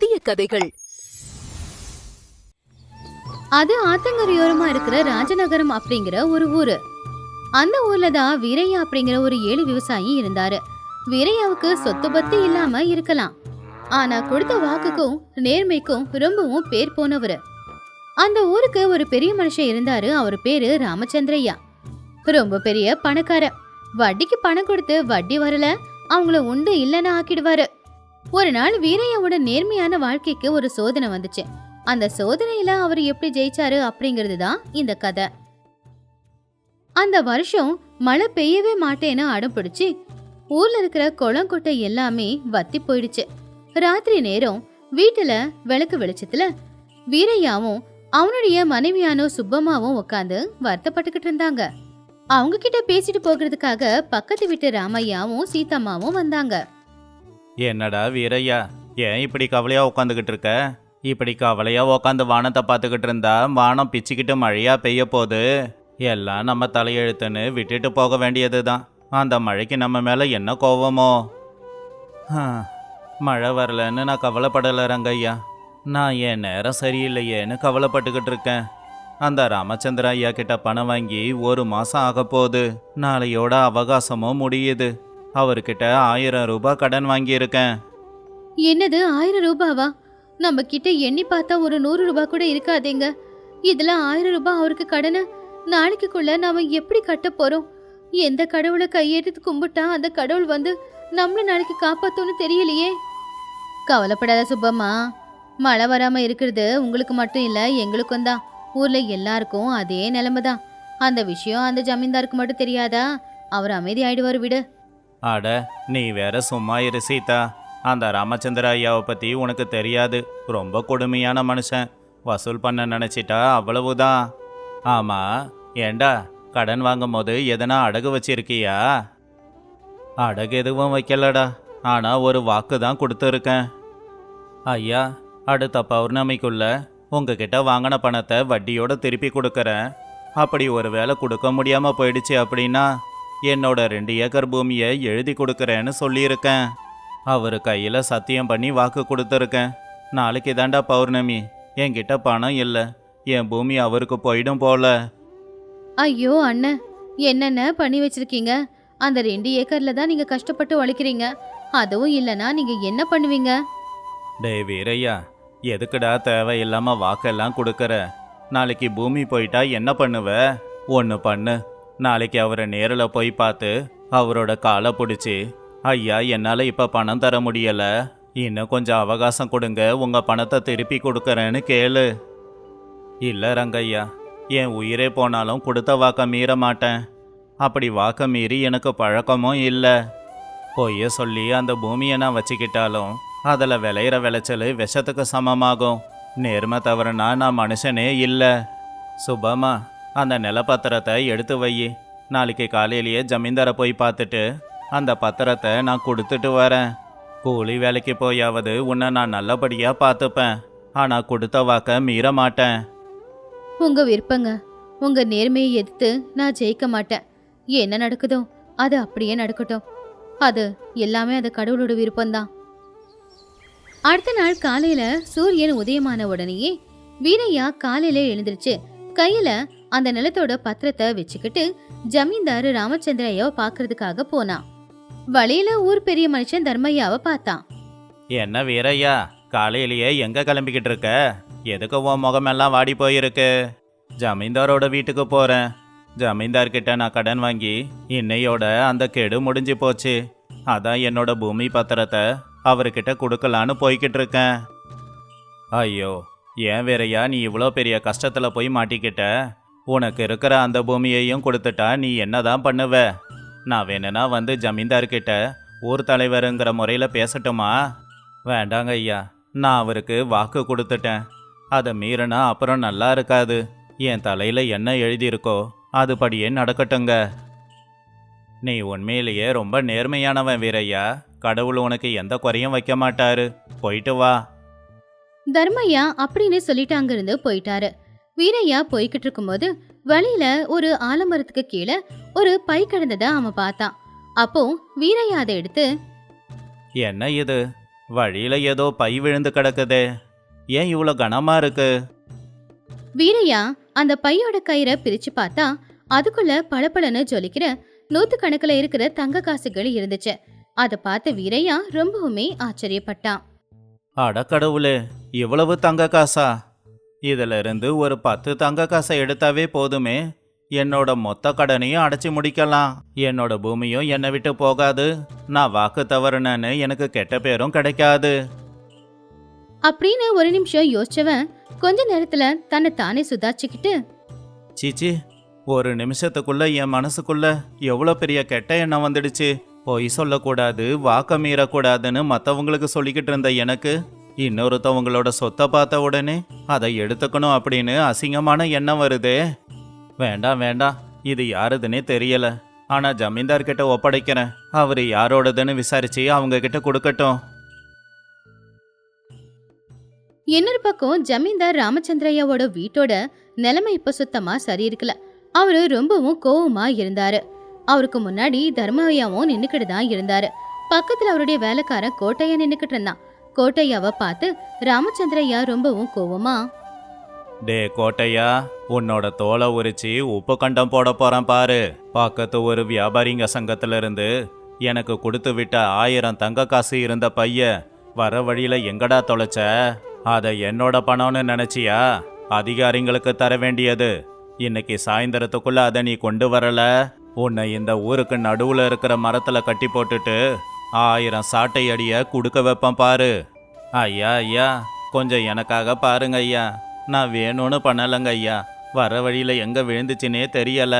புதிய கதைகள். அது ஆத்தங்கரையோரமா இருக்கிற ராஜநகரம் அப்படிங்கிற ஒரு ஊரு. அந்த ஊர்ல தான் வீரையா அப்படிங்கிற ஒரு ஏழை விவசாயி இருந்தாரு. வீரையாவுக்கு சொத்து பத்து இல்லாம இருக்கலாம், ஆனா கொடுத்த வாக்குக்கும் நேர்மைக்கும் ரொம்பவும் பேர் போனவரு. அந்த ஊருக்கு ஒரு பெரிய மனுஷன் இருந்தாரு. அவர் பேரு ராமச்சந்திரையா. ரொம்ப பெரிய பணக்கார. வட்டிக்கு பணம் கொடுத்து வட்டி வரல அவங்கள உண்டு இல்லைன்னு ஆக்கிடுவாரு. ஒரு நாள் வீரையாவோட நேர்மையான வாழ்க்கைக்கு ஒரு சோதனை வந்துச்சு. அந்த சோதனையில அவர் எப்படி ஜெயிச்சாரு அப்படிங்கிறது தான் இந்த கதை. அந்த வருஷம் மழை பெய்யவே மாட்டேன்னு அடம் பிடிச்சு ஊர்ல இருக்கிற குளங்கொட்டை எல்லாமே வத்தி போயிடுச்சு. ராத்திரி நேரம் வீட்டுல விளக்கு வெளிச்சத்துல வீரையாவும் அவனுடைய மனைவியானோ சுப்பம்மாவும் உட்காந்து வருத்தப்பட்டுக்கிட்டு இருந்தாங்க. அவங்க கிட்ட பேசிட்டு போகிறதுக்காக பக்கத்து வீட்டு ராமையாவும் சீதம்மாவும் வந்தாங்க. என்னடா வீரையா, ஏன் இப்படி கவலையா உட்காந்துக்கிட்டு இருக்க? இப்படி கவலையா உட்காந்து வானத்தை பார்த்துக்கிட்டு இருந்தா வானம் பிச்சுக்கிட்டு மழையா பெய்ய போகுது. எல்லாம் நம்ம தலையெழுத்துன்னு விட்டுட்டு போக வேண்டியது தான். அந்த மழைக்கு நம்ம மேலே என்ன கோவமோ? மழை வரலன்னு நான் கவலைப்படலை ரங்கையா. நான் என் நேரம் சரியில்லையேன்னு கவலைப்பட்டுக்கிட்டு இருக்கேன். அந்த ராமச்சந்திர ஐயா கிட்ட பணம் வாங்கி 1 மாதம் ஆக போகுது. நாளையோட அவகாசமும் முடியுது. அவர்கிட்ட 1000 ரூபாய் கடன் வாங்கியிருக்கேன். என்னது 1000 ரூபாவா? நம்ம கிட்ட எண்ணி பார்த்தா ஒரு 100 ரூபாய் கூட இருக்காதேங்க. இதுல 1000 ரூபாய் அவருக்கு கடனை நாளைக்குள்ள நாம எப்படி கட்ட போறோம்? எந்த கடவுளை கையெடுத்து கும்பிட்டா அந்த கடவுள் வந்து நம்மள நாளைக்கு காப்பாத்தோன்னு தெரியலையே. கவலைப்படாத சுப்பம்மா, மழை வராம இருக்கிறது உங்களுக்கு மட்டும் இல்ல, எங்களுக்கும் தான். ஊர்ல எல்லாருக்கும் அதே நிலைமை தான். அந்த விஷயம் அந்த ஜமீன்தாருக்கு மட்டும் தெரியாதா? அவர் அமைதி ஆயிடுவார், விடு. அட, நீ வேற சும்மா இரு சீதா. அந்த ராமச்சந்திர ஐயாவை பற்றி உனக்கு தெரியாது. ரொம்ப கொடுமையான மனுஷன். வசூல் பண்ண நினச்சிட்டா அவ்வளவுதான். ஆமாம், ஏண்டா கடன் வாங்கும் போது எதனா அடகு வச்சிருக்கியா? அடகு எதுவும் வைக்கலடா, ஆனால் ஒரு வாக்கு தான் கொடுத்துருக்கேன். ஐயா, அடுத்த பௌர்ணமிக்குள்ள உங்ககிட்ட வாங்கின பணத்தை வட்டியோடு திருப்பி கொடுக்குறேன். அப்படி ஒரு வேளை கொடுக்க முடியாமல் போயிடுச்சு அப்படின்னா என்னோட 2 ஏக்கர் பூமியை எழுதி கொடுக்குறேன்னு சொல்லியிருக்கேன். அவர் கையில் சத்தியம் பண்ணி வாக்கு கொடுத்துருக்கேன். நாளைக்கு தாண்டா பௌர்ணமி. என்கிட்ட பணம் இல்லை, என் பூமி அவருக்கு போயிடும் போல. ஐயோ அண்ணன், என்னென்ன பண்ணி வச்சிருக்கீங்க? அந்த 2 ஏக்கர்ல தான் நீங்க கஷ்டப்பட்டு உழைக்கிறீங்க. அதுவும் இல்லைன்னா நீங்க என்ன பண்ணுவீங்க? டே வீரையா, எதுக்குடா தேவையில்லாம வாக்கெல்லாம் கொடுக்குற? நாளைக்கு பூமி போயிட்டா என்ன பண்ணுவ? ஒன்று பண்ணு, நாளைக்கு அவரை நேரில் போய் பார்த்து அவரோட காலை பிடிச்சி, ஐயா என்னால் இப்போ பணம் தர முடியலை, இன்னும் கொஞ்சம் அவகாசம் கொடுங்க, உங்கள் பணத்தை திருப்பி கொடுக்குறேன்னு கேளு. இல்லை ரங்கையா, என் உயிரே போனாலும் கொடுத்த வாக்க மீற மாட்டேன். அப்படி வாக்க மீறி எனக்கு பழக்கமும் இல்லை. பொய்ய சொல்லி அந்த பூமியை நான் வச்சுக்கிட்டாலும் அதில் விளையிற விளைச்சல் விஷத்துக்கு சமமாகும். நேர்மை தவறுனா நான் மனுஷனே இல்லை. சுபமா, அந்த நிலப்பத்திரத்தை எடுத்து வை. நாளைக்கு காலையிலேயே ஜமீன்தாரை போய் பார்த்துட்டு அந்த பத்திரத்தை நான் கொடுத்துட்டு வரேன். கூலி வேலைக்கு போயாவது உன்னை நான் நல்லபடியாக பார்த்துப்பேன், ஆனால் கொடுத்த வாக்க மீற மாட்டேன். உங்க விருப்பங்க. உங்க நேர்மையை எதிர்த்து நான் ஜெயிக்க மாட்டேன். என்ன நடக்குதோ அது அப்படியே நடக்கட்டும். அது எல்லாமே அது கடவுளோட விருப்பம்தான். அடுத்த நாள் காலையில சூரியன் உதயமான உடனேயே வீரையா காலையில எழுந்திருச்சு கையில அந்த நிலத்தோட பத்திரத்தை வச்சுக்கிட்டு ஜமீன்தாரு ராமச்சந்திரையாவை பாக்குறதுக்காக போனான். வழியில ஊர் பெரிய மனுஷன் தர்மையாவை பார்த்தான். என்ன வீரையா, காலையிலேயே எங்கே கிளம்பிக்கிட்டு இருக்க? எதுக்கு உன் முகமெல்லாம் வாடி போயிருக்கு? ஜமீன்தாரோட வீட்டுக்கு போகிறேன். ஜமீன்தார்கிட்ட நான் கடன் வாங்கி இன்னையோட அந்த கெடு முடிஞ்சு போச்சு. அதான் என்னோட பூமி பத்திரத்தை அவர்கிட்ட கொடுக்கலான்னு போய்கிட்டு இருக்கேன். ஐயோ, ஏன் வீரையா நீ இவ்வளோ பெரிய கஷ்டத்தில் போய் மாட்டிக்கிட்ட? உனக்கு இருக்கிற அந்த பூமியையும் கொடுத்துட்டா நீ என்ன தான் பண்ணுவ? நான் வேணும்னா வந்து ஜமீன்தார்கிட்ட ஊர் தலைவருங்கிற முறையில் பேசட்டுமா? வேண்டாங்க ஐயா, நான் அவருக்கு வாக்கு கொடுத்துட்டேன். அதை மீறினா அப்புறம் நல்லா இருக்காது. என் தலையில் என்ன எழுதியிருக்கோ அதுபடியே நடக்கட்டுங்க. நீ உண்மையிலேயே ரொம்ப நேர்மையானவன் வீரையா. கடவுள் உனக்கு எந்த குறையும் வைக்க மாட்டாரு. போயிட்டு வா. தர்மையா அப்படின்னு சொல்லிட்டு அங்கிருந்து போயிட்டாரு. வீரையா போய்கிட்டு இருக்கும்போது வழியில ஒரு ஆலமரத்துக்கு கீழே ஒரு பை கிடந்ததை அவன் பார்த்தான். அப்போ வீரையா அதை எடுத்து, என்ன இது? வழியில ஏதோ பை விழுந்து கிடக்குதே, ஏன் இவ்வளோ கனமா இருக்கு? வீரையா அந்த பையோட கயிறை பிரிச்சு பார்த்தா அதுக்குள்ள பளபளன்னு ஜொலிக்கிற நூத்துக்கணக்குல இருக்கிற தங்க காசுகள் இருந்துச்சு. அதை பார்த்த வீரையா ரொம்பவுமே ஆச்சரியப்பட்டான். அடக்கடவுளே, இவ்வளவு தங்க காசா? இதுல இருந்து ஒரு 10 தங்க காசை எடுத்தாவே போதுமே, என்னோட மொத்த கடனையும் அடைச்சி முடிக்கலாம். என்னோட பூமியும் என்னை விட்டு போகாது, நான் வாக்கு தவறுனேன்னு எனக்கு கெட்ட பேரும் கிடைக்காது. அப்படின்னு ஒரு நிமிஷம் யோசிச்சவன் கொஞ்ச நேரத்துல தன்னை தானே சுதாச்சிக்கிட்டு, சீச்சி, ஒரு நிமிஷத்துக்குள்ள என் மனசுக்குள்ள எவ்வளோ பெரிய கெட்ட எண்ணம் வந்துடுச்சு. பொய் சொல்லக்கூடாது, வாக்க மீறக்கூடாதுன்னு மற்றவங்களுக்கு சொல்லிக்கிட்டு இருந்த எனக்கு இன்னொருத்தவங்களோட சொத்தை பார்த்த உடனே அதை எடுத்துக்கணும் அப்படின்னு அசிங்கமான எண்ணம் வருதே. வேண்டாம் வேண்டாம், இது யாருதுன்னே தெரியல. ஆனால் ஜமீன்தார்கிட்ட ஒப்படைக்கிறேன், அவர் யாரோடதுன்னு விசாரிச்சு அவங்க கிட்ட கொடுக்கட்டும். இன்னொரு பக்கம் ஜமீன்தார் ராமச்சந்திரையாவோட வீட்டோட நிலைமை இப்ப சுத்தமா சரி இருக்கல. அவரு ரொம்பவும் கோவமா இருந்தாரு. அவருக்கு முன்னாடி தர்மய்யாவும் நின்னுக்கிட்டு தான் இருந்தாரு. பக்கத்துல அவருடைய வேலைக்காரன் கோட்டையா நின்னுக்கிட்டு இருந்தான். கோட்டையாவை பார்த்து ராமச்சந்திரையா ரொம்பவும் கோவமா, டே கோட்டையா, உன்னோட தோலை உரிச்சு உப்பு கண்டம் போட போறேன் பாரு. பக்கத்து ஒரு வியாபாரிங்க சங்கத்துல இருந்து எனக்கு கொடுத்து விட்ட 1000 தங்க காசு இருந்த பைய வர வழியில எங்கடா தொலைச்ச? அதை என்னோட பணம்னு நினைச்சியா? அதிகாரிங்களுக்கு தர வேண்டியது. இன்னைக்கு சாயந்தரத்துக்குள்ள அதை நீ கொண்டு வரல, உன்னை இந்த ஊருக்கு நடுவுல இருக்கிற மரத்துல கட்டி போட்டுட்டு 1000 சாட்டை அடிய குடுக்க வைப்பேன் பாரு. ஐயா ஐயா, கொஞ்சம் எனக்காக பாருங்க ஐயா, நான் வேணும்னு பண்ணலங்க ஐயா. வர வழியில எங்க விழுந்துச்சுன்னே தெரியல.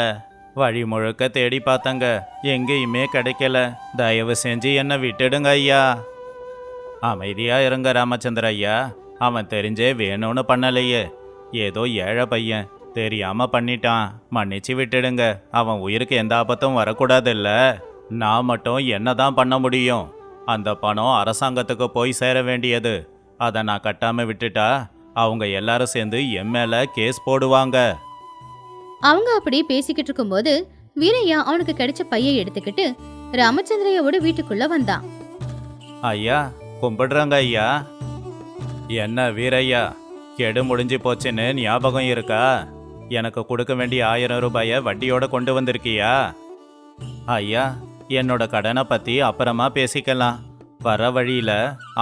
வழி முழுக்க தேடி பார்த்தங்க, எங்கேயுமே கிடைக்கல. தயவு செஞ்சு என்னை விட்டுடுங்க ஐயா. அமைதியா இருங்க ராமச்சந்திர ஐயா, அவன் தெரிஞ்சே வேணும்னு பண்ணலையே, ஏதோ ஏழை பையன் தெரியாம பண்ணிட்டான், மன்னிச்சு விட்டுடுங்க. அவன் உயிருக்கு எந்த ஆபத்தும் வரக்கூடாதுல்ல. நான் மட்டும் என்னதான் பண்ண முடியும்? அந்த பணம் அரசாங்கத்துக்கு போய் சேர வேண்டியது. அதை நான் கட்டாம விட்டுட்டா அவங்க எல்லாரும் சேர்ந்து என் மேல கேஸ் போடுவாங்க. அவங்க அப்படி பேசிக்கிட்டு இருக்கும்போது வீரையா அவனுக்கு கிடைச்ச பையை எடுத்துக்கிட்டு ராமச்சந்திரையாவோட வீட்டுக்குள்ள வந்தான். ஐயா கும்பிடுறாங்க ஐயா. என்ன வீரையா, கெடு முடிஞ்சு போச்சுன்னு ஞாபகம் இருக்கா? எனக்கு கொடுக்க வேண்டிய 1000 ரூபாயை வட்டியோட கொண்டு வந்திருக்கியா? ஐயா, என்னோட கடனை பத்தி அப்புறமா பேசிக்கலாம். வர வழியில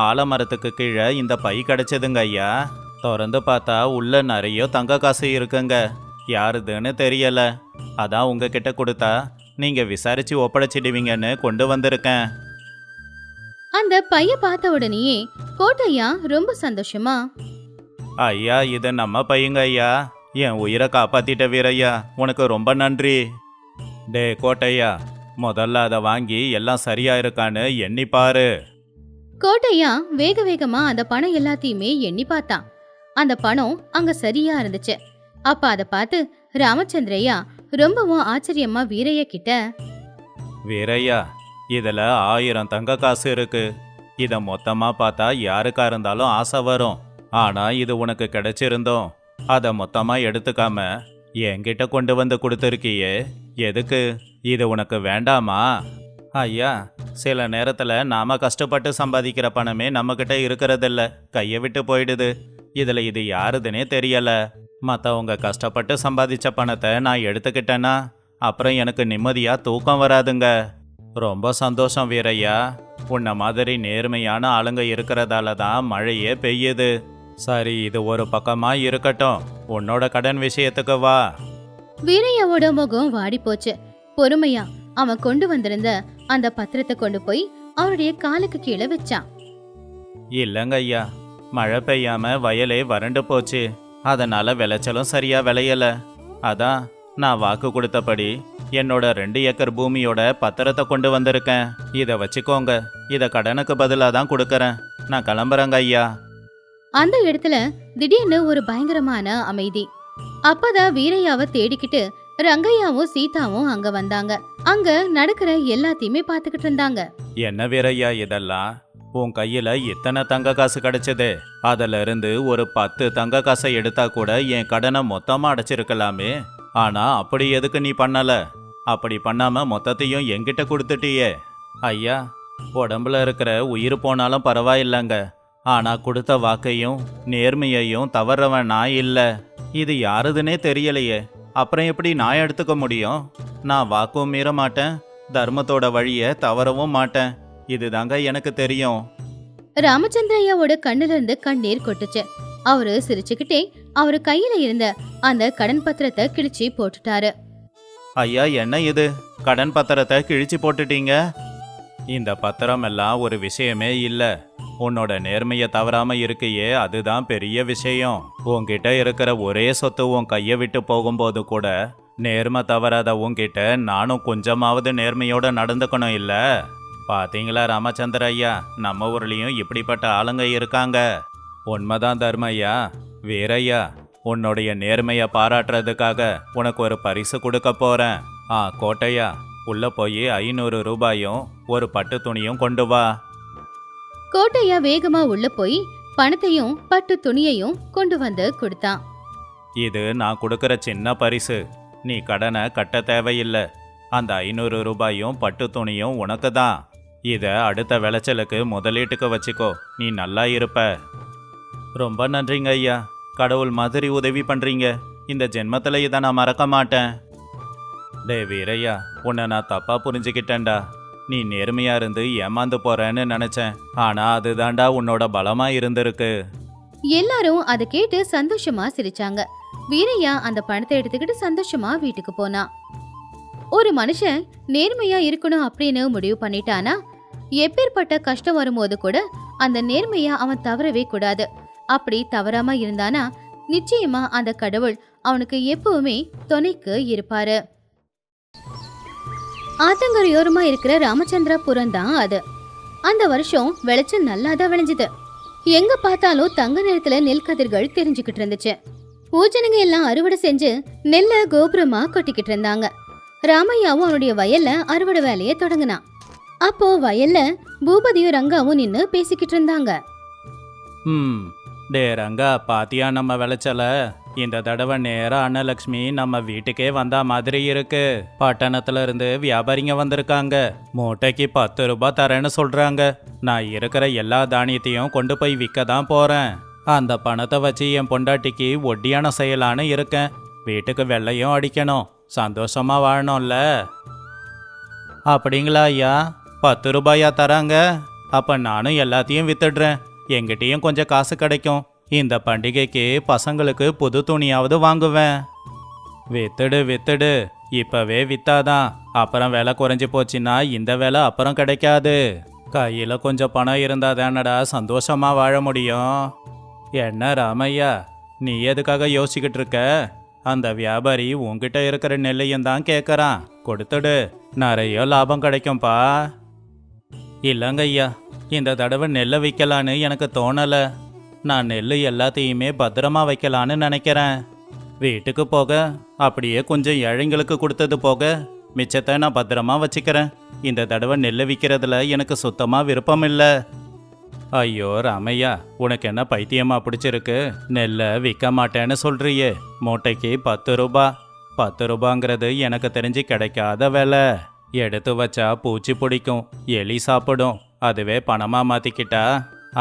ஆலமரத்துக்கு கீழே இந்த பை கிடைச்சதுங்க ஐயா. திறந்து பார்த்தா உள்ள நிறைய தங்க காசு இருக்குங்க. யாருதுன்னு தெரியல. அதான் உங்ககிட்ட கொடுத்தா நீங்க விசாரிச்சு ஒப்படைச்சிடுவீங்கன்னு கொண்டு வந்திருக்கேன். அந்த பைய பார்த்த உடனேயே கோட்டையா ரொம்ப சந்தோஷமா, ஐயா இது நம்ம பையங்க ஐயா, என் உயிரை காப்பாத்திட்ட வீரையா, உனக்கு ரொம்ப நன்றி. டே கோட்டையா, முதல்ல அதை வாங்கி எல்லாம் சரியா இருக்கான்னு எண்ணி பாரு. கோட்டையா வேக வேகமா அந்த பணம் எல்லாத்தையுமே எண்ணி பார்த்தான். அந்த பணம் அங்க சரியா இருந்துச்சு. அப்ப அதை பார்த்து ராமச்சந்திரையா ரொம்பவும் ஆச்சரியமா வீரையா கிட்ட, வீரையா, இதுல 1000 தங்க காசு இருக்கு. இத மொத்தமா பார்த்தா யாருக்கா இருந்தாலும் ஆசை வரும். ஆனா இது உனக்கு கிடைச்சிருந்தோம், அதை மொத்தமா எடுத்துக்காம என்கிட்ட கொண்டு வந்து கொடுத்துருக்கியே, எதுக்கு? இது உனக்கு வேண்டாமா? ஐயா, சில நேரத்துல நாம கஷ்டப்பட்டு சம்பாதிக்கிற பணமே நம்மகிட்ட இருக்கிறதில்ல, கையை விட்டு போயிடுது. இதுல இது யாருதுன்னே தெரியல. மற்றவங்க கஷ்டப்பட்டு சம்பாதிச்ச பணத்தை நான் எடுத்துக்கிட்டேன்னா அப்புறம் எனக்கு நிம்மதியா தூக்கம் வராதுங்க. ரொம்ப சந்தோஷம் வீரையா, உன்ன மாதிரி நேர்மையான ஆளுங்க இருக்கிறதால தான் மழையே பெய்யுது. சரி, இது ஒரு பக்கமா இருக்கட்டும், உன்னோட கடன் விஷயத்துக்கு வா. வீரையாவோட முகம் வாடி போச்சு. பொறுமையா அவன் கொண்டு வந்திருந்த அந்த பத்திரத்தை கொண்டு போய் அவருடைய காலுக்கு கீழே வச்சான். இல்லைங்க ஐயா, மழை பெய்யாம வயலே வறண்டு போச்சு. அதனால விளைச்சலும் சரியா விளையல. அதான் நான் வாக்கு கொடுத்தபடி என்னோட 2 ஏக்கர் பூமியோட பத்திரத்தை கொண்டு வந்திருக்கேன். இதை வச்சுக்கோங்க, இதை கடனுக்கு பதிலாக தான் கொடுக்கறேன். நான் கிளம்புறேங்க ஐயா. அந்த இடத்துல திடீர்னு ஒரு பயங்கரமான அமைதி. அப்பதான் வீரையாவை தேடிக்கிட்டு ரங்கையாவும் சீதாவும் அங்க வந்தாங்க. அங்க நடக்கிற எல்லாத்தையுமே பாத்துக்கிட்டு இருந்தாங்க. என்ன வீரையா இதெல்லாம்? உன் கையில இத்தனை தங்க காசு கிடைச்சது. அதுல இருந்து ஒரு 10 தங்க காசை எடுத்தா கூட என் கடனை மொத்தமா அடைச்சிருக்கலாமே. ஆனா அப்படி எதுக்கு நீ பண்ணல? அப்படி பண்ணாம மொத்தத்தையும் என்கிட்ட கொடுத்துட்டியே. ஐயா, உடம்புல இருக்கிற உயிர் போனாலும் பரவாயில்லைங்க. ஆனா கொடுத்த வாக்கையும் நேர்மையையும் தவறவன் நான் இல்லை. இது யாருதுன்னே தெரியலையே. அப்புறம் எப்படி நான் எடுத்துக்க முடியும்? நான் வாக்கும் மீற மாட்டேன், தர்மத்தோட வழியை தவறவும் மாட்டேன். இதுதாங்க எனக்கு தெரியும். ராமச்சந்திரையாவோட கண்ணுல இருந்து கண்ணீர் கொட்டுச்சு. அவரு சிரிச்சுக்கிட்டே அவரு கையில இருந்த அந்த கடன் பத்திரத்தை கிழிச்சு போட்டுட்டாரு. ஐயா, என்ன இது? கடன் பத்திரத்தை கிழிச்சு போட்டுட்டீங்க? இந்த பத்திரம் எல்லாம் ஒரு விஷயமே இல்ல. உன்னோட நேர்மையை தவறாம இருக்கையே, அதுதான் பெரிய விஷயம். உன்கிட்ட இருக்கிற ஒரே சொத்து உன் கையை விட்டு போகும்போது கூட நேர்மை தவறாத உன்கிட்ட நானும் கொஞ்சமாவது நேர்மையோட நடந்துக்கணும் இல்ல? பாத்தீங்களா ராமச்சந்திர ஐயா, நம்ம ஊர்லயும் இப்படிப்பட்ட ஆளுங்க இருக்காங்க. உண்மைதான் தர்மையா. வீரையா, உன்னுடைய நேர்மையை பாராட்டுறதுக்காக உனக்கு ஒரு பரிசு கொடுக்க போறேன். கோட்டையா, உள்ள போய் 500 ரூபாயும் ஒரு பட்டு துணியும் கொண்டு வா. கோட்டையா வேகமா உள்ள போய் பணத்தையும் பட்டு துணியையும் கொண்டு வந்து கொடுத்தான். இது நான் கொடுக்கற சின்ன பரிசு. நீ கடனை கட்ட தேவையில்லை. அந்த 500 ரூபாயும் பட்டு துணியும் உனக்கு தான். இத அடுத்த விளைச்சலுக்கு முதலீட்டுக்கு வச்சுக்கோ. நீ நல்லா இருப்ப. ரொம்ப நன்றிங்க ஐயா. கடவுள் மாதிரி உதவி பண்றீங்க. இந்த ஜென்மத்துல இதை நான் மறக்க மாட்டேன். டே வீரையா, உன்னை நான் தப்பா புரிஞ்சுக்கிட்டேன்டா. நீ நேர்மையா இருந்து ஏமாந்து போறேன்னு நினைச்சேன். ஆனா அதுதான்டா உன்னோட பலமா இருந்திருக்கு. எல்லாரும் அதை கேட்டு சந்தோஷமா சிரிச்சாங்க. வீரையா அந்த பணத்தை எடுத்துக்கிட்டு சந்தோஷமா வீட்டுக்கு போனான். ஒரு மனுஷன் நேர்மையா இருக்கணும் அப்படின்னு முடிவு பண்ணிட்டானா, எப்பேற்பட்ட கஷ்டம் வரும்போது கூட அந்த நேர்மையா அவன் தவறவே கூடாது. அப்படி தவறாம இருந்தானா நிச்சயமா அந்த கடவுள் அவனுக்கு எப்பவுமே துணைக்கு இருப்பாரு. ஆத்தங்கரையோரமா இருக்கிற ராமச்சந்திரபுரம் தான் அது. அந்த வருஷம் விளைச்சல் நல்லாதான் விளைஞ்சது. எங்க பார்த்தாலும் தங்க நிறத்துல நெல் கதிர்கள் தெரிஞ்சுக்கிட்டு இருந்துச்சு. ஊஜனங்க எல்லாம் அறுவடை செஞ்சு நெல்ல கோபுரமா கொட்டிக்கிட்டு இருந்தாங்க. ராமையாவும் அவனுடைய வயல்ல அறுவடை வேலையை தொடங்கினான். அப்போ வயல்ல பூபதியும் ரங்காவும் நின்னு பேசிக்கிட்டு இருந்தாங்க. டே ரங்கா, பாத்தியா நம்ம விளைச்சல? இந்த தடவை நேரா அன்னலக்ஷ்மி நம்ம வீட்டுக்கே வந்தா மாதிரி இருக்கு. பட்டணத்துல இருந்து வியாபாரிங்க வந்திருக்காங்க. மூட்டைக்கு 10 ரூபாய் தரேன்னு சொல்றாங்க. நான் இருக்கிற எல்லா தானியத்தையும் கொண்டு போய் விற்க தான் போறேன். அந்த பணத்தை வச்சு என் பொண்டாட்டிக்கு ஒட்டியான செய்யலான்னு இருக்கேன். வீட்டுக்கு வெள்ளையும் அடிக்கணும், சந்தோஷமா வாழணும்ல. அப்படிங்களா ஐயா? 10 ரூபாயா தராங்க? அப்ப நானும் எல்லாத்தையும் வித்துடுறேன். எங்கிட்டையும் கொஞ்சம் காசு கிடைக்கும். இந்த பண்டிகைக்கு பசங்களுக்கு புது துணியாவது வாங்குவேன். வித்துடு, இப்பவே வித்தாதான். அப்புறம் விலை குறைஞ்சி போச்சுன்னா இந்த வேலை அப்புறம் கிடைக்காது. கையில கொஞ்சம் பணம் இருந்தா தானடா சந்தோஷமா வாழ முடியும். என்ன ராமையா, நீ எதுக்காக யோசிச்சுக்கிட்டு இருக்க? அந்த வியாபாரி உன்கிட்ட இருக்கிற நெல்லையும் தான் கேட்கறான். கொடுத்துடு, நிறைய லாபம் கிடைக்கும்பா. இல்லைங்க ஐயா, இந்த தடவை நெல்லை விற்கலான்னு எனக்கு தோணல. நான் நெல் எல்லாத்தையுமே பத்திரமா வைக்கலான்னு நினைக்கிறேன். வீட்டுக்கு போக அப்படியே கொஞ்சம் ஏழைங்களுக்கு கொடுத்தது போக மிச்சத்தை நான் பத்திரமா வச்சுக்கிறேன். இந்த தடவை நெல்லை விற்கிறதுல எனக்கு சுத்தமாக விருப்பம் இல்லை. ஐயோ ராமையா, உனக்கு என்ன பைத்தியமா பிடிச்சிருக்கு? நெல்லை விற்க மாட்டேன்னு சொல்றியே. மூட்டைக்கு 10 ரூபா. 10 ரூபாங்கிறது எனக்கு தெரிஞ்சு கிடைக்காத வேலை. எடுத்து வச்சா பூச்சி பிடிக்கும், எலி சாப்பிடும். அதுவே பணமா மாத்திக்கிட்டா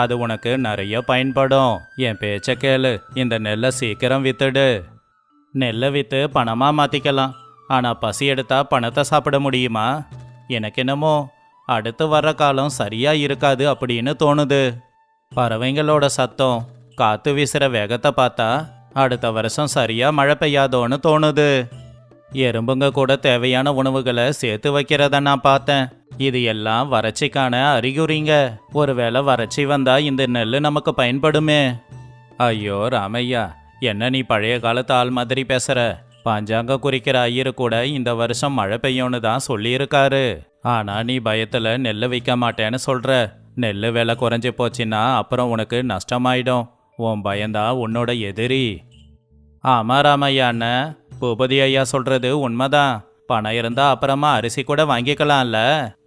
அது உனக்கு நிறைய பயன்படும். என் பேச்ச கேளு, இந்த நெல்லை சீக்கிரம் வித்துடு. நெல்லை வித்து பணமா மாத்திக்கலாம். ஆனா பசி எடுத்தா பணத்தை சாப்பிட முடியுமா? எனக்கு என்னமோ அடுத்து வர்ற காலம் சரியா இருக்காது அப்படின்னு தோணுது. பறவைங்களோட சத்தம், காத்து வீசுற வேகத்தை பார்த்தா அடுத்த வருஷம் சரியா மழை பெய்யாதோன்னு தோணுது. எறும்புங்க கூட தேவையான உணவுகளை சேர்த்து வைக்கிறத நான் பார்த்தேன். இது எல்லாம் வறட்சிக்கான அறிகுறிங்க. ஒருவேளை வறட்சி வந்தா இந்த நெல் நமக்கு பயன்படுமே. ஐயோ ராமையா, என்ன நீ பழைய காலத்து ஆள் மாதிரி பேசுற? பஞ்சாங்க குறிக்கிற ஐயரு கூட இந்த வருஷம் மழை பெய்யும்னு தான் சொல்லியிருக்காரு. ஆனா நீ பயத்துல நெல்லை விற்க மாட்டேன்னு சொல்ற. நெல் விலை குறைஞ்சி போச்சுன்னா அப்புறம் உனக்கு நஷ்டமாயிடும். உன் பயந்தான் உன்னோட எதிரி. ஆமா ராமையா அண்ணன், பூபதி ஐயா சொல்றது உண்மைதான். பணம் இருந்தா அப்புறமா அரிசி கூட வாங்கிக்கலாம்ல.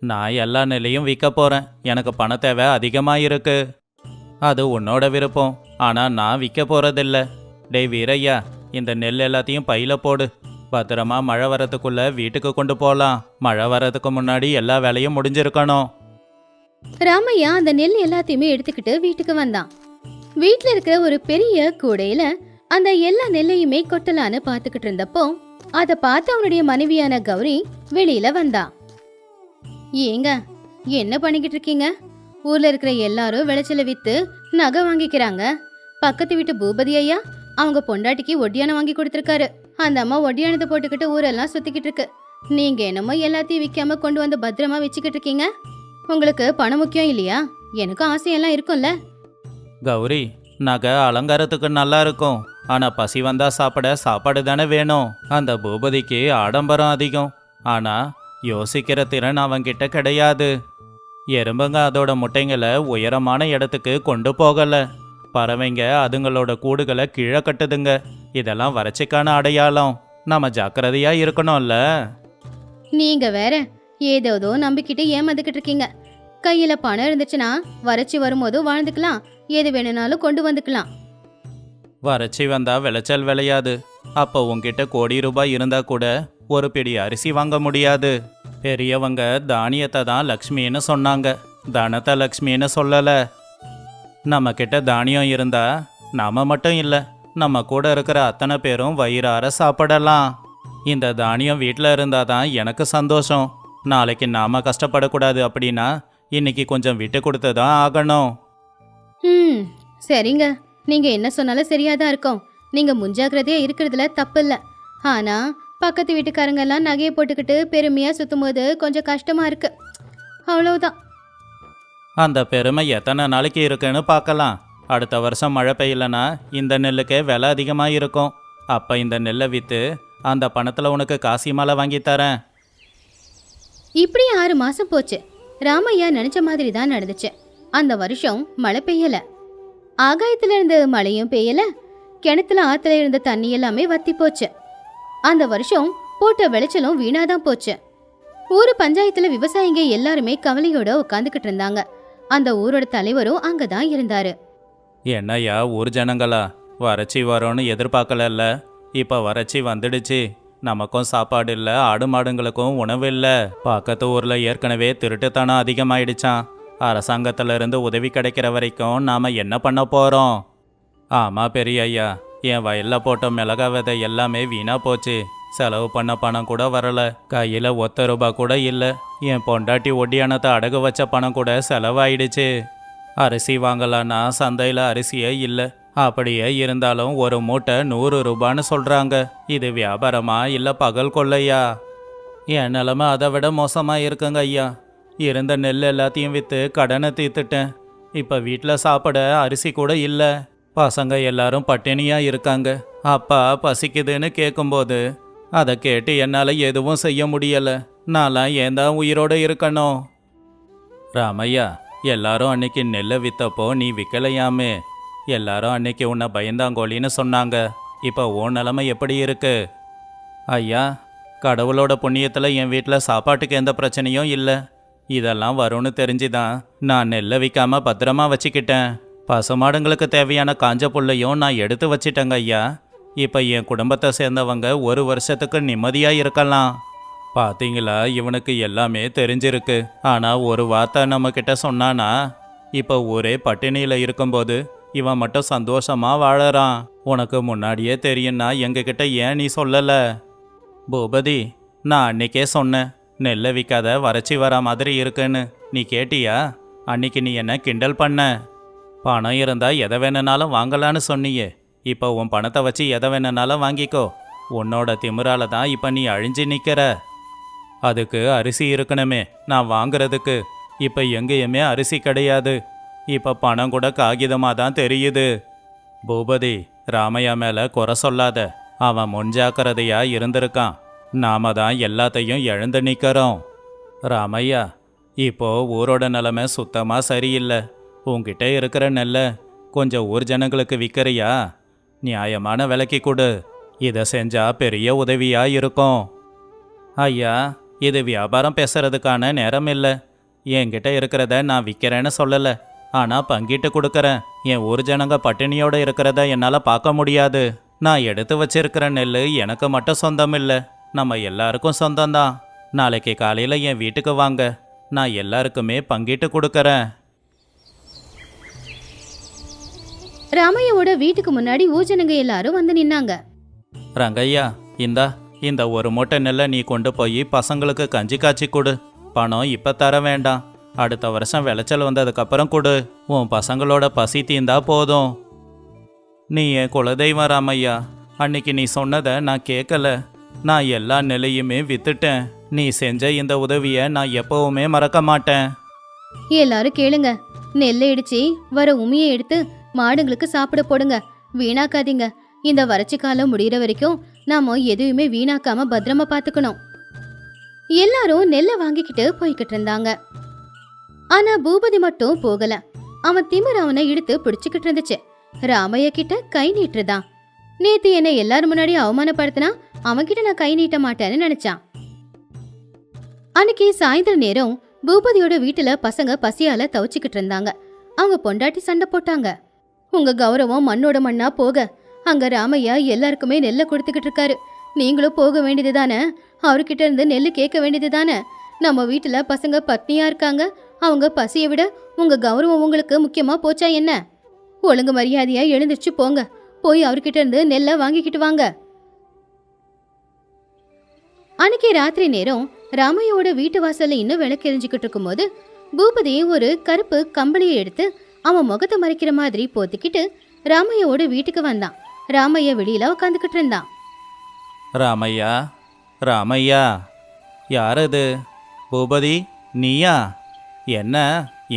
நான் எல்லா நெல்லையும் விற்க போறேன். எனக்கு பண தேவை அதிகமா இருக்கு. அது உன்னோட விருப்பம், ஆனா நான் விற்க போறதில்ல. டேய் வீரையா, இந்த நெல் எல்லாத்தையும் பையில போடு. பத்திரமா மழை வரதுக்குள்ள வீட்டுக்கு கொண்டு போகலாம். மழை வரதுக்கு முன்னாடி எல்லா வேலையும் முடிஞ்சிருக்கணும். ராமையா அந்த நெல் எல்லாத்தையுமே எடுத்துக்கிட்டு வீட்டுக்கு வந்தான். வீட்டுல இருக்கிற ஒரு பெரிய கூடையில அந்த எல்லா நெல்லையுமே கொட்டலான்னு பாத்துக்கிட்டு இருந்தப்போ அத பார்த்து அவனுடைய மனைவியான கௌரி வெளியில வந்தா. ஏங்க, என்ன பண்ணிக்கிட்டு இருக்கீங்க? ஊர்ல இருக்கிற எல்லாரும் விளைச்சல வித்து நகை வாங்கிக்கிறாங்க. பக்கத்து வீட்டு பூபதி ஐயா அவங்க பொண்டாட்டிக்கு ஒட்டியானம் வாங்கி கொடுத்திருக்காரு. அந்த அம்மா ஒட்டியானத்தை போட்டுக்கிட்டு ஊரெல்லாம் சுத்திக்கிட்டு இருக்கு. நீங்க என்னமோ எல்லாத்தையும் விற்காம கொண்டு வந்து பத்திரமா வச்சுக்கிட்டு இருக்கீங்க. உங்களுக்கு பணம் முக்கியம் இல்லையா? எனக்கும் ஆசையெல்லாம் இருக்கும்ல. கௌரி, நகை அலங்காரத்துக்கு நல்லா இருக்கும், ஆனா பசி வந்தா சாப்பிட சாப்பாடு தானே வேணும். அந்த பூபதிக்கு ஆடம்பரம் அதிகம், ஆனா யோசிக்கிற திறன் அவன்கிட்ட கிடையாது. எறும்புங்க அதோட முட்டைங்களை உயரமான இடத்துக்கு கொண்டு போகல. பறவைங்க அதுங்களோட கூடுகளை கீழே கட்டுதுங்க. இதெல்லாம் வறட்சிக்கான அடையாளம். நாம ஜாக்கிரதையா இருக்கணும்ல. நீங்க வேற ஏதோதோ நம்பிக்கிட்டு ஏமாந்துக்கிட்டு இருக்கீங்க. கையில பணம் இருந்துச்சுன்னா வறட்சி வரும்போது வாழ்ந்துக்கலாம், எது வேணும்னாலும் கொண்டு வந்துக்கலாம். வறட்சி வந்தா விளைச்சல் விளையாது. அப்போ உன்கிட்ட கோடி ரூபாய் இருந்தா கூட ஒரு பிடி அரிசி வாங்க முடியாது. பெரியவங்க தானியத்தை தான் லக்ஷ்மின்னு சொன்னாங்க, தனத்தை லக்ஷ்மின்னு சொல்லல. நம்ம கிட்ட தானியம் இருந்தா நாம மட்டும் இல்ல, நம்ம கூட இருக்கிற அத்தனை பேரும் வயிறார சாப்பிடலாம். இந்த தானியம் வீட்டில் இருந்தா தான் எனக்கு சந்தோஷம். நாளைக்கு நாம கஷ்டப்படக்கூடாது அப்படின்னா இன்னைக்கு கொஞ்சம் விட்டு கொடுத்து தான் ஆகணும். சரிங்க, நீங்க என்ன சொன்னாலும் சரியாதான் இருக்கும். நீங்க முன்ஜாக்கிரதையா இருக்கிறதுல தப்பு இல்ல. ஆனா பக்கத்து வீட்டுக்காரங்க எல்லாம் நகையை போட்டுக்கிட்டு பெருமையா சுத்தும் போது கொஞ்சம் கஷ்டமா இருக்கு, அவ்வளவுதான். அந்த பெருமை எத்தனை நாளைக்கு இருக்குன்னு பார்க்கலாம். அடுத்த வருஷம் மழை பெய்யலனா இந்த நெல்லுக்கே விலை அதிகமாக இருக்கும். அப்போ இந்த நெல்லை விற்று அந்த பணத்தில் உனக்கு காசி மாலை வாங்கி தரேன். இப்படி 6 மாசம் போச்சு. ராமையா நினைச்ச மாதிரி தான் நடந்துச்சு. அந்த வருஷம் மழை பெய்யல. ஆகாயத்துல இருந்து மழையும் பெய்யல. கிணத்துல ஆத்துல இருந்த தண்ணி எல்லாமே வத்தி போச்சு. அந்த வருஷம் போட்ட விளைச்சலும் வீணாதான் போச்சு. ஊரு பஞ்சாயத்துல விவசாயிங்க எல்லாருமே கவலையோட உட்காந்துக்கிட்டு இருந்தாங்க. அந்த ஊரோட தலைவரும் அங்கதான் இருந்தாரு. என்னையா ஊர் ஜனங்களா, வறட்சி வரும்னு எதிர்பார்க்கல. இப்போ வறட்சி வந்துடுச்சு. நமக்கும் சாப்பாடு இல்லை, ஆடு மாடுங்களுக்கும் உணவு இல்லை. பக்கத்து ஊரில் ஏற்கனவே திருட்டுத்தனம் அதிகமாயிடுச்சான். அரசாங்கத்திலிருந்து உதவி கிடைக்கிற வரைக்கும் நாம் என்ன பண்ண போகிறோம்? ஆமாம் பெரிய ஐயா, என் வயலில் போட்ட மிளகா விதை எல்லாமே வீணாக போச்சு. செலவு பண்ண பணம் கூட வரலை. கையில் ₹1 கூட இல்லை. என் பொண்டாட்டி ஒட்டியானத்தை அடகு வச்ச பணம் கூட செலவாயிடுச்சு. அரிசி வாங்கலான்னா சந்தையில் அரிசியே இல்லை. அப்படியே இருந்தாலும் ஒரு மூட்டை ₹100 சொல்கிறாங்க. இது வியாபாரமா இல்லை பகல் கொள்ளையா? என் நிலமை அதை விட மோசமாக இருக்குங்க ஐயா. இருந்த நெல் எல்லாத்தையும் விற்று கடனை தீர்த்துட்டேன். இப்போ வீட்டில் சாப்பிட அரிசி கூட இல்லை. பசங்க எல்லாரும் பட்டினியாக இருக்காங்க. அப்பா பசிக்குதுன்னு கேட்கும்போது அதை கேட்டு என்னால் எதுவும் செய்ய முடியலை. நான்லாம் ஏன் தான் உயிரோடு இருக்கணும்? ராமையா, எல்லாரும் அன்னைக்கு நெல்லை விற்றப்போ நீ விற்கலையாமே. எல்லாரும் அன்னைக்கு உன்னை பயந்தாங்கோலின்னு சொன்னாங்க. இப்போ உன் நிலைமை எப்படி இருக்கு? ஐயா, கடவுளோட புண்ணியத்தில் என் வீட்டில் சாப்பாட்டுக்கு எந்த பிரச்சனையும் இல்லை. இதெல்லாம் வரும்னு தெரிஞ்சுதான் நான் நெல்லை விற்காம பத்திரமா வச்சுக்கிட்டேன். பசுமாடுங்களுக்கு தேவையான காஞ்ச புல்லையும் நான் எடுத்து வச்சிட்டேங்க ஐயா. இப்போ என் குடும்பத்தை சேர்ந்தவங்க 1 வருஷத்துக்கு நிம்மதியாக இருக்கலாம். பார்த்தீங்களா, இவனுக்கு எல்லாமே தெரிஞ்சிருக்கு. ஆனால் ஒரு வார்த்தை நம்மக்கிட்ட சொன்னானா இப்போ ஊரே பட்டினியில் இருக்கும்போது இவன் மட்டும் சந்தோஷமா வாழறான். உனக்கு முன்னாடியே தெரியும்னா எங்ககிட்ட ஏன் நீ சொல்லல? பூபதி, நான் அன்னைக்கே சொன்னேன் நெல்லை விற்காத, வறட்சி வர மாதிரி இருக்குன்னு. நீ கேட்டியா? அன்னைக்கு நீ என்ன கிண்டல் பண்ண. பணம் இருந்தா எதை வேணுனாலும் வாங்கலான்னு சொன்னியே. இப்போ உன் பணத்தை வச்சு எதை வேணுனாலும் வாங்கிக்கோ. உன்னோட திமிரால தான் இப்போ நீ அழிஞ்சு நிற்கிற. அதுக்கு அரிசி இருக்கணுமே நான் வாங்குறதுக்கு. இப்போ எங்கேயுமே அரிசி கிடையாது. இப்போ பணம் கூட காகிதமாக தான் தெரியுது. பூபதி, ராமையா மேலே குறை சொல்லாத. அவன் முன்ஜாக்கிரதையாக இருந்திருக்கான். நாம தான் எல்லாத்தையும் இழந்து நிற்கிறோம். ராமையா, இப்போ ஊரோட நிலைமை சுத்தமாக சரியில்லை. உன்கிட்ட இருக்கிற நெல்லை கொஞ்சம் ஊர் ஜனங்களுக்கு விற்கிறியா? நியாயமான விலைக்கு கொடு. இதை செஞ்சா பெரிய உதவியாக இருக்கும். ஐயா, இது வியாபாரம் பேசுறதுக்கான நேரம் இல்லை. என்கிட்ட இருக்கிறத நான் விற்கிறேன்னு சொல்லலை, ஆனால் பங்கிட்டு கொடுக்குறேன். என் ஊர் ஜனங்க பட்டினியோடு இருக்கிறத என்னால் பார்க்க முடியாது. நான் எடுத்து வச்சிருக்கிற நெல் எனக்கு மட்டும் சொந்தம் இல்லை, நம்ம எல்லாருக்கும் சொந்தம்தான். நாளைக்கு காலையில் என் வீட்டுக்கு வாங்க. நான் எல்லாருக்குமே பங்கிட்டு கொடுக்கறேன். ராமையாவோட வீட்டுக்கு முன்னாடி ஊஜனங்க எல்லாரும் வந்து நின்னாங்க. ரங்கையா, இந்த ஒரு மூட்டை நெல்லை நீ கொண்டு போய் பசங்களுக்கு கஞ்சி காய்ச்சி கொடு. பணம் இப்ப தர வேண்டாம், அடுத்த வருஷம் விளைச்சல் வந்ததுக்கப்புறம் கொடு. உன் பசங்களோட பசி தீந்தா போதும். நீ என் குலதெய்வம் ராமையா. அன்னைக்கு நீ சொன்னதை நான் கேட்கல. நான் எல்லா நெல்லையுமே வித்துட்டேன். நீ செஞ்ச இந்த உதவியை நான் எப்பவுமே மறக்க மாட்டேன். எல்லாரும் கேளுங்க, நெல்லை இடிச்சு வர உமியை எடுத்து மாடுங்களுக்கு சாப்பிட போடுங்க. வீணாக்காதீங்க. இந்த வறட்சி காலம் முடிகிற வரைக்கும் நாம எதுவுமே வீணாக்காம பத்திரமா பாத்துக்கணும். எல்லாரும் நெல்லை வாங்கிக்கிட்டு போய்கிட்டு இருந்தாங்க. ஆனா பூபதி மட்டும் போகல. அவன் திமிர அவனை இழுத்து பிடிச்சுக்கிட்டு இருந்துச்சு. ராமையா கிட்ட கை நீட்டுறதான். நேத்து என்ன எல்லாரும் முன்னாடி அவமானப்படுத்தினா அவன்கிட்ட நான் கை நீட்ட மாட்டேன்னு நினைச்சான். அன்னைக்கு சாயந்தர நேரம் பூபதியோட வீட்டுல பசங்க பசியால தவிச்சுக்கிட்டு இருந்தாங்க. அவங்க பொண்டாட்டி சண்டை போட்டாங்க. உங்க கௌரவம் மண்ணோட மண்ணா போக, அங்க ராமையா எல்லாருக்குமே நெல்லை கொடுத்துக்கிட்டு இருக்காரு. நீங்களும் போக வேண்டியது தானே? அவர்கிட்ட இருந்து நெல்லு கேட்க வேண்டியது தானே? நம்ம வீட்டுல பசங்க பட்னியா இருக்காங்க. அவங்க பசியை விட உங்க கௌரவம் உங்களுக்கு முக்கியமா போச்சா என்ன? ஒழுங்கு மரியாதையா எழுந்திருச்சு போங்க. போய் அவர்கிட்ட இருந்து நெல்லை வாங்கிக்கிட்டு வாங்க. அன்னைக்கு ராத்திரி நேரம் ராமையோட வீட்டு வாசல்ல இன்னும் விளக்கு எரிஞ்சுக்கிட்டு இருக்கும் போது பூபதி ஒரு கருப்பு கம்பளியை எடுத்து அவன் முகத்தை மறைக்கிற மாதிரி போத்திக்கிட்டு ராமையோட வீட்டுக்கு வந்தான். ராமையா வெளியில உட்காந்துக்கிட்டு இருந்தான். ராமையா, ராமையா, யார் அது? பூபதி, நீயா? என்ன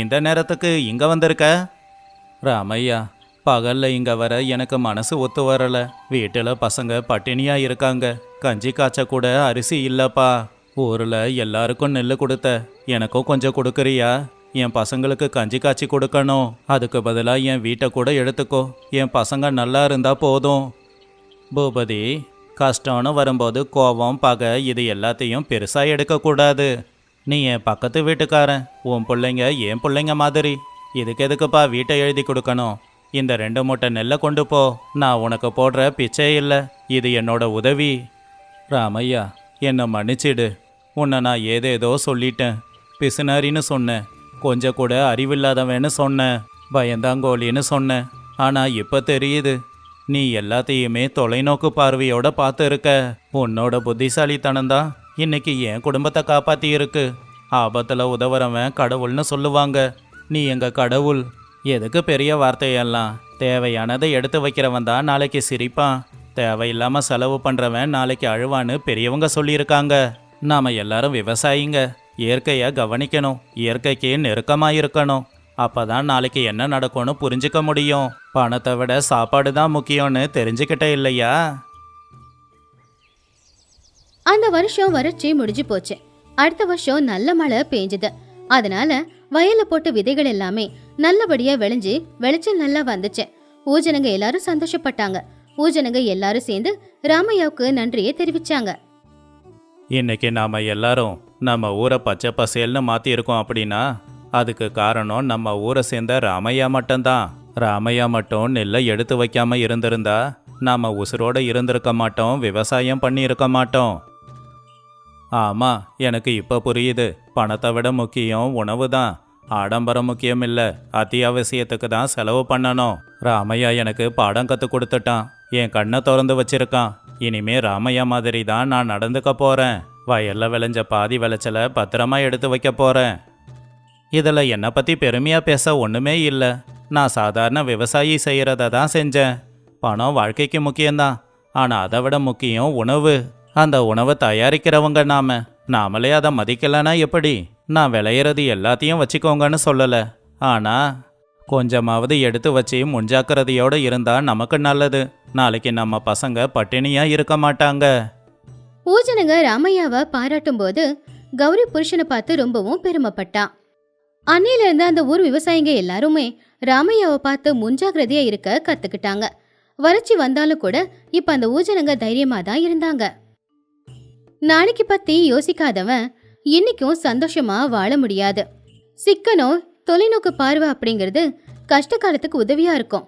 இந்த நேரத்துக்கு இங்க வந்திருக்க? ராமையா, பகல்ல இங்க வர எனக்கு மனசு ஒத்து வரல. வீட்டில் பசங்க பட்டினியா இருக்காங்க. கஞ்சி காய்ச்ச கூட அரிசி இல்லப்பா. ஊரில் எல்லாருக்கும் நெல் கொடுத்த, எனக்கும் கொஞ்சம் கொடுக்குறியா? என் பசங்களுக்கு கஞ்சி காய்ச்சி கொடுக்கணும். அதுக்கு பதிலாக என் வீட்டை கூட எடுத்துக்கோ. என் பசங்க நல்லா இருந்தா போதும். பூபதி, கஷ்டம்னு வரும்போது கோபம், பகை இது எல்லாத்தையும் பெருசாக எடுக்கக்கூடாது. நீ என் பக்கத்து வீட்டுக்காரன். உன் பிள்ளைங்க என் பிள்ளைங்க மாதிரி. இதுக்கு எதுக்குப்பா வீட்டை எழுதி கொடுக்கணும்? இந்த 2 மூட்டை நெல்லை கொண்டு போ. நான் உனக்கு போடுற பிச்சை இல்லை, இது என்னோட உதவி. ராமையா, என்னை மன்னிச்சிடு. உன்னை நான் ஏதேதோ சொல்லிட்டேன். பிசுனாரின்னு சொன்னேன், கொஞ்சம் கூட அறிவில்லாதவன்னு சொன்னேன், பயந்தாங்கோலின்னு சொன்னேன். ஆனால் இப்போ தெரியுது, நீ எல்லாத்தையுமே தொலைநோக்கு பார்வையோட பார்த்து இருக்க. உன்னோட புத்திசாலித்தனம் தான் இன்னைக்கு என் குடும்பத்தை காப்பாற்றி இருக்கு. ஆபத்தில் உதவுறவன் கடவுள்னு சொல்லுவாங்க. நீ எங்கள் கடவுள். எதுக்கு பெரிய வார்த்தையெல்லாம்? தேவையானதை எடுத்து வைக்கிறவன் தான் நாளைக்கு சிரிப்பான். தேவையில்லாமல் செலவு பண்ணுறவன் நாளைக்கு அழுவான்னு பெரியவங்க சொல்லியிருக்காங்க. நாம் எல்லாரும் விவசாயிங்க. இயற்கையை கவனிக்கணும், இயற்கைக்கு நெருக்கமாக இருக்கணும். அப்போ தான் நாளைக்கு என்ன நடக்கும்னு புரிஞ்சுக்க முடியும். பணத்தை விட சாப்பாடு தான் முக்கியம்னு தெரிஞ்சுக்கிட்டே இல்லையா? அந்த வருஷம் வறட்சி முடிஞ்சு போச்சு. அடுத்த வருஷம் நல்ல மழை பெஞ்சது. அதனால வயல்ல போட்ட விதைகள் எல்லாமே நல்லபடியா விளைஞ்சு விளைச்சல் நல்லா வந்துச்சு. ஊஜனங்க எல்லாரும் சந்தோஷப்பட்டாங்க. ஊஜனங்க எல்லாரும் சேர்ந்து ராமையாவுக்கு நன்றியை தெரிவிச்சாங்க. இன்னைக்கு நாம் எல்லாரும் நம்ம ஊரை பச்சை பசேல்னு மாற்றிருக்கோம் அப்படின்னா அதுக்கு காரணம் நம்ம ஊரை சேர்ந்த ராமையா மட்டும்தான். ராமையா மட்டும் நெல்லை எடுத்து வைக்காம இருந்திருந்தா நாம் உசுரோடு இருந்திருக்க மாட்டோம், விவசாயம் பண்ணி இருக்க மாட்டோம். ஆமாம், எனக்கு இப்போ புரியுது. பணத்தை விட முக்கியம் உணவு தான். ஆடம்பரம் முக்கியம் இல்லை, அத்தியாவசியத்துக்கு தான் செலவு பண்ணணும். ராமையா எனக்கு பாடம் கற்றுக் கொடுத்துட்டான். என் கண்ணை திறந்து வச்சிருக்கான். இனிமே ராமையா மாதிரி தான் நான் நடந்துக்க போகிறேன். வயலில் விளைஞ்ச பாதி விளைச்சலை பத்திரமா எடுத்து வைக்க போகிறேன். இதில் என்னை பற்றி பெருமையாக பேச ஒன்றுமே இல்லை. நான் சாதாரண விவசாயி செய்கிறத தான் செஞ்சேன். பணம் வாழ்க்கைக்கு முக்கியம்தான், ஆனால் அதை விட முக்கியம் உணவு. அந்த உணவை தயாரிக்கிறவங்க நாமளே அதை மதிக்கலைன்னா எப்படி? நான் விளையிறது எல்லாத்தையும் வச்சுக்கோங்கன்னு சொல்லலை, ஆனால் கொஞ்சமாவது எடுத்து வச்சு முன்ஜாக்கிரதையோடு இருந்தால் நமக்கு நல்லது. நாளைக்கு நம்ம பசங்க பட்டினியாக இருக்க மாட்டாங்க. ஊஜனங்க ராமையாவை பாராட்டும் போது கௌரி புருஷனை பார்த்து ரொம்பவும் பெருமைப்பட்டான். அன்னையில இருந்து அந்த ஊர் விவசாயிங்க எல்லாருமே ராமையாவை பார்த்து முன்ஜாக்கிரதையா இருக்க கத்துக்கிட்டாங்க. வறட்சி வந்தாலும் கூட இப்ப அந்த ஊஜனங்க தைரியமா தான் இருந்தாங்க. நாளைக்கு பத்தி யோசிக்காதவன் இன்னைக்கும் சந்தோஷமா வாழ முடியாது. சிக்கனம், தொலைநோக்கு பார்வை அப்படிங்கிறது கஷ்ட காலத்துக்கு உதவியா இருக்கும்.